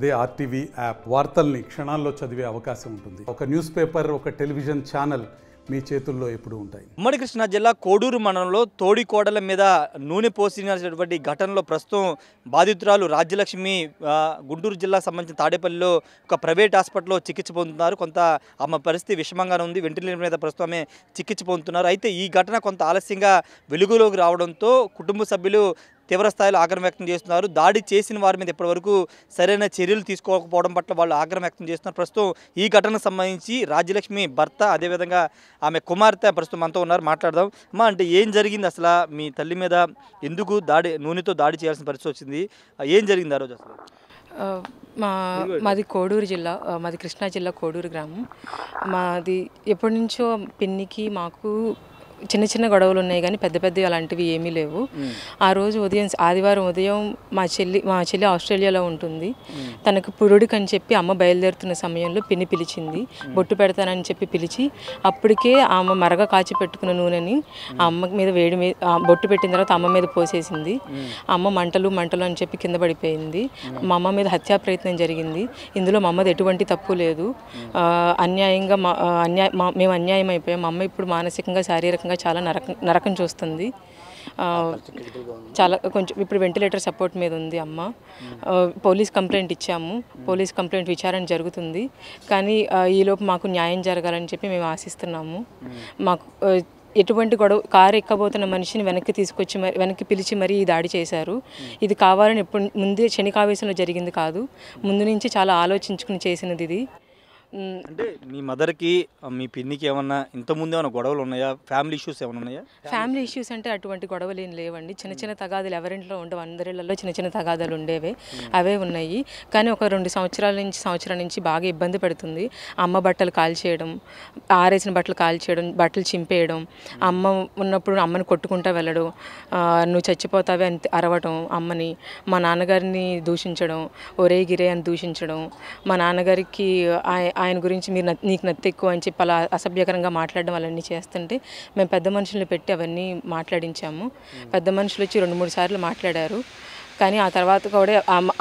అదే RTV app వార్తల్ని క్షణాల్లో చదివే అవకాశం ఉంటుంది. ఒక న్యూస్ పేపర్, ఒక టెలివిజన్ ఛానల్ మీ చేతుల్లో ఎప్పుడు ఉంటాయి. ఉమ్మడి కృష్ణా జిల్లా కోడూరు మండలంలో తోడికోడల మీద నూనె పోసినటువంటి ఘటనలో ప్రస్తుతం బాధితురాలు రాజ్యలక్ష్మి గుంటూరు జిల్లాకు సంబంధించిన తాడేపల్లిలో ఒక ప్రైవేట్ హాస్పిటల్లో చికిత్స పొందుతున్నారు. కొంత ఆమె పరిస్థితి విషమంగానే ఉంది. వెంటిలేటర్ మీద ప్రస్తుతం ఆమె చికిత్స పొందుతున్నారు. అయితే ఈ ఘటన కొంత ఆలస్యంగా వెలుగులోకి రావడంతో కుటుంబ సభ్యులు తీవ్ర స్థాయిలో ఆగ్రహం వ్యక్తం చేస్తున్నారు. దాడి చేసిన వారి మీద ఇప్పటివరకు సరైన చర్యలు తీసుకోకపోవడం పట్ల వాళ్ళు ఆగ్రహం వ్యక్తం చేస్తున్నారు. ప్రస్తుతం ఈ ఘటనకు సంబంధించి రాజ్యలక్ష్మి భర్త, అదేవిధంగా ఆమె కుమార్తె ప్రస్తుతం మనతో ఉన్నారు. మాట్లాడదాం. అమ్మా, అంటే ఏం జరిగింది అసలు? మీ తల్లి మీద ఎందుకు నూనెతో దాడి చేయాల్సిన పరిస్థితి వచ్చింది? ఏం జరిగింది ఆ రోజు అసలు? మాది కోడూరు జిల్లా, మాది కృష్ణా జిల్లా కోడూరు గ్రామం. మాది ఎప్పటి నుంచో పిన్నికి మాకు చిన్న చిన్న గొడవలు ఉన్నాయి, కానీ పెద్ద పెద్దవి అలాంటివి ఏమీ లేవు. ఆ రోజు ఆదివారం ఉదయం మా చెల్లి ఆస్ట్రేలియాలో ఉంటుంది. తనకు పురుడికి అని చెప్పి అమ్మ బయలుదేరుతున్న సమయంలో పిన్ని పిలిచింది. బొట్టు పెడతానని చెప్పి పిలిచి, అప్పటికే ఆమె మరగ కాచి పెట్టుకున్న నూనెని ఆ అమ్మ మీద బొట్టు పెట్టిన తర్వాత అమ్మ మీద పోసేసింది. అమ్మ మంటలు అని చెప్పి కింద పడిపోయింది. మా అమ్మ మీద హత్యా ప్రయత్నం జరిగింది. ఇందులో మా అమ్మది ఎటువంటి తప్పు లేదు. అన్యాయంగా మేము అన్యాయం అయిపోయాం. మా అమ్మ ఇప్పుడు మానసికంగా, శారీరకంగా చాలా నరకం చూస్తుంది. చాలా కొంచెం ఇప్పుడు వెంటిలేటర్ సపోర్ట్ మీద ఉంది అమ్మ. పోలీస్ కంప్లైంట్ ఇచ్చాము. పోలీస్ కంప్లైంట్ విచారణ జరుగుతుంది. కానీ ఈలోపు మాకు న్యాయం జరగాలని చెప్పి మేము ఆశిస్తున్నాము. మాకు ఎటువంటి గొడవ, కారు ఎక్కబోతున్న మనిషిని వెనక్కి పిలిచి మరీ ఈ దాడి చేశారు. ఇది కావాలని ముందే క్షణికావేశంలో జరిగింది కాదు. ముందు నుంచి చాలా ఆలోచించుకుని చేసినది ఇది. అంటే మీ మదర్కి, మీ పిన్నికి ఏమన్నా ఇంతకుముందు ఏమైనా గొడవలు ఉన్నాయా? ఫ్యామిలీ ఇష్యూస్ ఏమైనా ఉన్నాయా? ఫ్యామిలీ ఇష్యూస్ అంటే అటువంటి గొడవలు ఏం లేవండి. చిన్న చిన్న తగాదాలు ఎవరింట్లో ఉండవు, అందరిళ్లలో చిన్న చిన్న తగాదాలు ఉండేవే, అవే ఉన్నాయి. కానీ ఒక 2 సంవత్సరాల నుంచి బాగా ఇబ్బంది పెడుతుంది. అమ్మ బట్టలు కాల్చేయడం, ఆరేసిన బట్టలు కాల్చేయడం, బట్టలు చింపేయడం, అమ్మ ఉన్నప్పుడు అమ్మని కొట్టుకుంటూ వెళ్ళడం, నువ్వు చచ్చిపోతావే అని అరవటం అమ్మని, మా నాన్నగారిని దూషించడం, ఒరే గిరే అని దూషించడం, మా నాన్నగారికి ఆయన గురించి నీకు నత్తి ఎక్కువ అని చెప్పి అలా అసభ్యకరంగా మాట్లాడడం, అవన్నీ చేస్తుంటే మేము పెద్ద మనుషుల్ని పెట్టి అవన్నీ మాట్లాడించాము. పెద్ద మనుషులు వచ్చి 2-3 సార్లు మాట్లాడారు. కానీ ఆ తర్వాత కూడా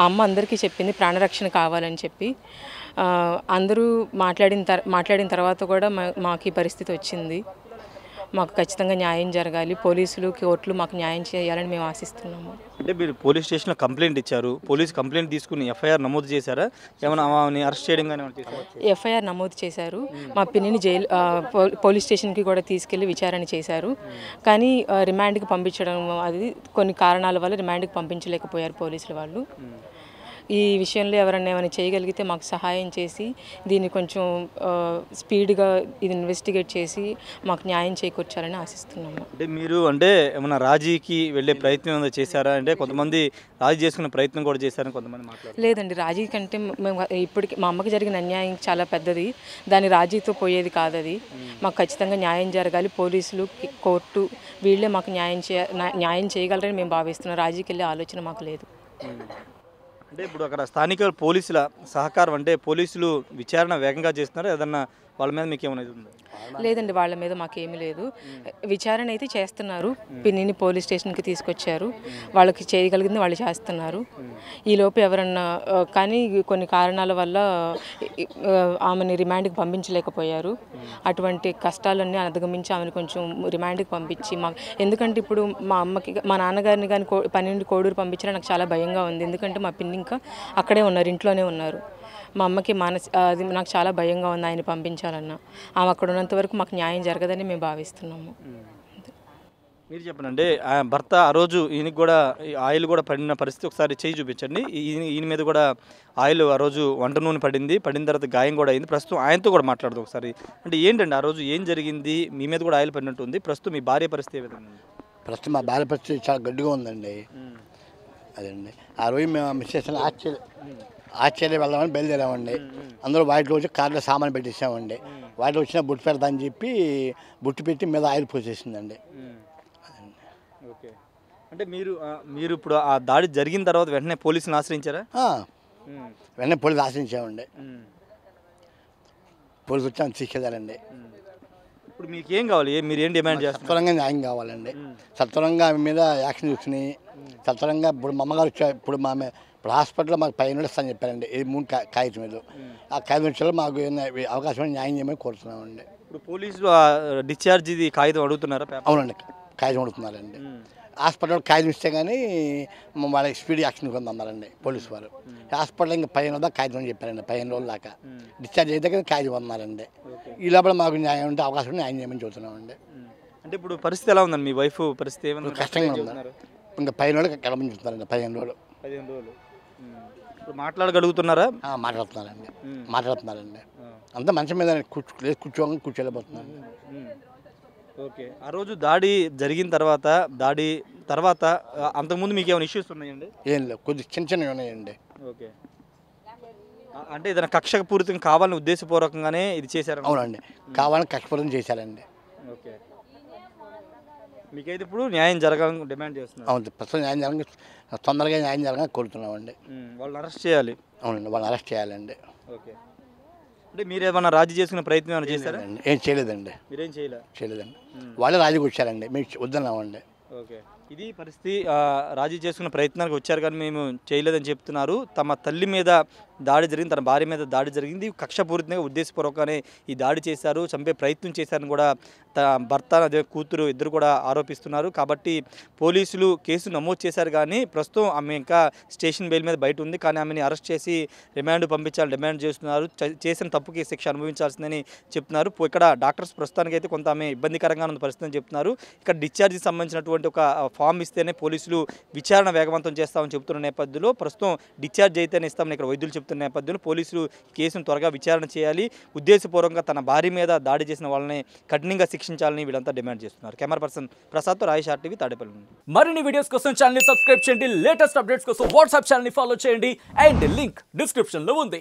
అమ్మ అందరికీ చెప్పింది ప్రాణరక్షణ కావాలని చెప్పి. అందరూ మాట్లాడిన తర్వాత కూడా మాకు ఈ పరిస్థితి వచ్చింది. మాకు ఖచ్చితంగా న్యాయం జరగాలి. పోలీసులు, కోర్టులు మాకు న్యాయం చేయాలని మేము ఆశిస్తున్నాము. అంటే మీరు పోలీస్ స్టేషన్లో కంప్లైంట్ ఇచ్చారు. పోలీస్ కంప్లైంట్ తీసుకుని ఎఫ్ఐఆర్ నమోదు చేశారా? ఏమైనా అరెస్ట్ చేయడం కానీ ఎఫ్ఐఆర్ నమోదు చేశారు. మా పిన్నిని పోలీస్ స్టేషన్కి కూడా తీసుకెళ్లి విచారణ చేశారు. కానీ రిమాండ్కి పంపించడం, అది కొన్ని కారణాల వల్ల రిమాండ్కి పంపించలేకపోయారు పోలీసులు వాళ్ళు. ఈ విషయంలో ఎవరైనా ఏమైనా చేయగలిగితే మాకు సహాయం చేసి దీన్ని కొంచెం స్పీడ్గా ఇది ఇన్వెస్టిగేట్ చేసి మాకు న్యాయం చేకూర్చాలని ఆశిస్తున్నాము. అంటే మీరు ఏమైనా రాజీకి వెళ్ళే ప్రయత్నం ఏమైనా చేశారా? అంటే కొంతమంది రాజీ చేసుకునే ప్రయత్నం కూడా చేశారని కొంతమంది మాట్లాడారు. లేదండి, రాజీ కంటే మేము ఇప్పటికి మా అమ్మకి జరిగిన అన్యాయం చాలా పెద్దది. దాని రాజీతో పోయేది కాదు. అది మాకు ఖచ్చితంగా న్యాయం జరగాలి. పోలీసులు, కోర్టు వీళ్ళే మాకు న్యాయం చేయగలరని మేము భావిస్తున్నాం. రాజీకి వెళ్ళే ఆలోచన మాకు లేదు. అంటే ఇప్పుడు అక్కడ స్థానిక పోలీసుల సహకారం, అంటే పోలీసులు విచారణ వేగంగా చేస్తున్నారు, ఏదన్నా వాళ్ళ మీద మీకు ఏమైనా ఉందా? లేదండి, వాళ్ళ మీద మాకేమీ లేదు. విచారణ అయితే చేస్తున్నారు. పిన్నిని పోలీస్ స్టేషన్కి తీసుకొచ్చారు. వాళ్ళకి చేయగలిగింది వాళ్ళు చేస్తున్నారు. ఈలోపు ఎవరన్నా కానీ కొన్ని కారణాల వల్ల ఆమెని రిమాండ్కి పంపించలేకపోయారు. అటువంటి కష్టాలన్నీ అధిగమించి ఆమెను కొంచెం రిమాండ్కి పంపించి ఎందుకంటే ఇప్పుడు మా అమ్మకి, మా నాన్నగారిని కానీ పని నుండి కోడూరు పంపించడం నాకు చాలా భయంగా ఉంది. ఎందుకంటే మా పిన్ని ఇంకా అక్కడే ఉన్నారు, ఇంట్లోనే ఉన్నారు. మా అమ్మకి అది నాకు చాలా భయంగా ఉంది ఆయన పంపించాలన్నా. ఆమె అక్కడ ఉన్నంత వరకు మాకు న్యాయం జరగదని మేము భావిస్తున్నాము. మీరు చెప్పండి, భర్త ఆ రోజు ఈయనకి కూడా ఆయిల్ కూడా పడిన పరిస్థితి ఒకసారి చేయి చూపించండి. ఈయన మీద కూడా ఆయిల్ ఆ రోజు వంట నూనె పడిన తర్వాత గాయం కూడా అయింది. ప్రస్తుతం ఆయనతో కూడా మాట్లాడదు ఒకసారి. అంటే ఏంటండి ఆ రోజు ఏం జరిగింది? మీ మీద కూడా ఆయిల్ పడినట్టు ఉంది. ప్రస్తుతం మీ భార్య పరిస్థితి ఏ విధంగా ఉంది? ప్రస్తుతం మా భార్య పరిస్థితి చాలా గడ్డిగా ఉందండి. అదండి, ఆ రోజు మేము మిస్సెస్ ఆశ్చర్య వెళ్దామని బయలుదేరామండి. అందరూ వాటిలో వచ్చి కార్లో సామాన్ పెట్టేసామండి. వాటిలో వచ్చిన బుట్టు పెడతా అని చెప్పి బుట్టు పెట్టి మీద ఆయిల్ పోసేసిందండి. ఓకే, అంటే మీరు ఇప్పుడు ఆ దాడి జరిగిన తర్వాత వెంటనే పోలీసుని ఆశ్రయించారా? వెంటనే పోలీసు ఆశ్రయించామండి. పోలీసు వచ్చి తీసుకెళ్ళారండి. ఇప్పుడు మీకు ఏం కావాలి? మీరు ఏం డిమాండ్ చేస్తారు? సత్వరంగా న్యాయం కావాలండి. సత్వరంగా ఆమె మీద యాక్షన్ తీసుకుని సత్వరంగా ఇప్పుడు మా అమ్మగారు ఇప్పుడు ఇప్పుడు హాస్పిటల్లో మాకు 10 నెలలు ఇస్తాను చెప్పారండి. ఇది 3 కాగితం మీద. ఆ కాగితం విషయంలో మాకు అవకాశం న్యాయం చేయమని కోరుతున్నామండి. ఇప్పుడు పోలీసులు డిశ్చార్జ్ ఇది కాగితం అడుగుతున్నారా? అవునండి, కాగితం అడుగుతున్నారండి. హాస్పిటల్ కాగితం ఇస్తే కానీ వాళ్ళ స్పీడ్ యాక్షన్ కొందన్నారండి పోలీసు వారు. హాస్పిటల్ ఇంకా 15 రోజులు దాకా కాగితం అని చెప్పారండి. 15 రోజుల దాకా డిశ్చార్జ్ అయితే కానీ కాగితం అన్నారండి. ఈ లోపల మాకు న్యాయం ఉంటే అవకాశం న్యాయం చేయమని చూస్తున్నామండి. అంటే ఇప్పుడు పరిస్థితి ఎలా ఉందండి? మీ వైఫ్ పరిస్థితి ఏమన్నా కష్టంగా ఉంది. ఇంకా 15 రోజులు కలమని చూస్తున్నారండి. 15 రోజులు. ఇప్పుడు మాట్లాడగలుగుతున్నారా? మాట్లాడుతున్నారండి. అంతా మంచం మీద కూర్చోలేకపోతున్నాను. ఓకే. ఆ రోజు దాడి జరిగిన తర్వాత అంతకుముందు మీకు ఏమైనా ఇష్యూస్ ఉన్నాయండి? ఏం లేవు, కొద్ది చిన్నవి ఉన్నాయండి. ఓకే. అంటే ఏదైనా కక్షపూరితంగా కావాలని ఉద్దేశపూర్వకంగానే ఇది చేశారు? అవునండి, కావాలని కక్షపూరితం చేశారండి. ఓకే. మీకైతే ఇప్పుడు న్యాయం జరగాలని డిమాండ్ చేస్తున్నారు? అవును, ప్రస్తుతం న్యాయం జరగాలి, తొందరగా న్యాయం జరగాలని కోరుతున్నామండి. వాళ్ళని అరెస్ట్ చేయాలి? అవునండి, వాళ్ళని అరెస్ట్ చేయాలండి. ఓకే. అంటే మీరు ఏమన్నా రాజీ చేసుకునే ప్రయత్నం ఏమైనా చేశారా? ఏం చేయలేదండి. మీరేం చేయలేదండి. వాళ్ళే రాజీకి వచ్చారండి, మేము వద్దన్నామండి. ఓకే. ఇది పరిస్థితి. రాజీ చేసుకున్న ప్రయత్నానికి వచ్చారు కానీ మేము చేయలేదని చెప్తున్నారు. తమ తల్లి మీద దాడి జరిగింది, తన భార్య మీద దాడి జరిగింది, కక్షపూరితంగా ఉద్దేశపూర్వకంగానే ఈ దాడి చేశారు, చంపే ప్రయత్నం చేశారని కూడా భర్త అదే కూతురు ఇద్దరు కూడా ఆరోపిస్తున్నారు. కాబట్టి పోలీసులు కేసు నమోదు చేశారు కానీ ప్రస్తుతం ఆమె ఇంకా స్టేషన్ బెయిల్ మీద బయట ఉంది. కానీ ఆమెని అరెస్ట్ చేసి రిమాండ్ పంపించాలని డిమాండ్ చేస్తున్నారు. చేసిన తప్పుకి శిక్ష అనుభవించాల్సిందని చెప్తున్నారు. ఇక్కడ డాక్టర్స్ ప్రస్తుతానికి అయితే కొంత ఆమె ఇబ్బందికరంగా ఉన్న పరిస్థితి అని చెప్తున్నారు. ఇక్కడ డిశ్చార్జ్కి సంబంధించినటువంటి ఒక ఫామ్ ఇస్తేనే పోలీసులు విచారణ వేగవంతం చేస్తామని చెప్తున్న నేపథ్యంలో ప్రస్తుతం డిశ్చార్జ్ అయితేనే ఇస్తామని ఇక్కడ వైద్యులు చెప్తున్న నేపథ్యంలో పోలీసులు కేసును త్వరగా విచారణ చేయాలి, ఉద్దేశపూర్వకంగా తన భార్య మీద దాడి చేసిన వాళ్ళని కఠినంగా శిక్షించాలని వీళ్ళంతా డిమాండ్ చేస్తున్నారు. Camera person ప్రసాద్తో Rayesh RTV Tadepalli నుండి. మరిన్ని వీడియోస్ కోసం ఛానల్ ని సబ్స్క్రైబ్ చేయండి, లేటెస్ట్ అప్డేట్స్ కోసం వాట్సాప్ ఛానల్ ని ఫాలో చేయండి అండ్ లింక్ డిస్క్రిప్షన్ లో ఉంది.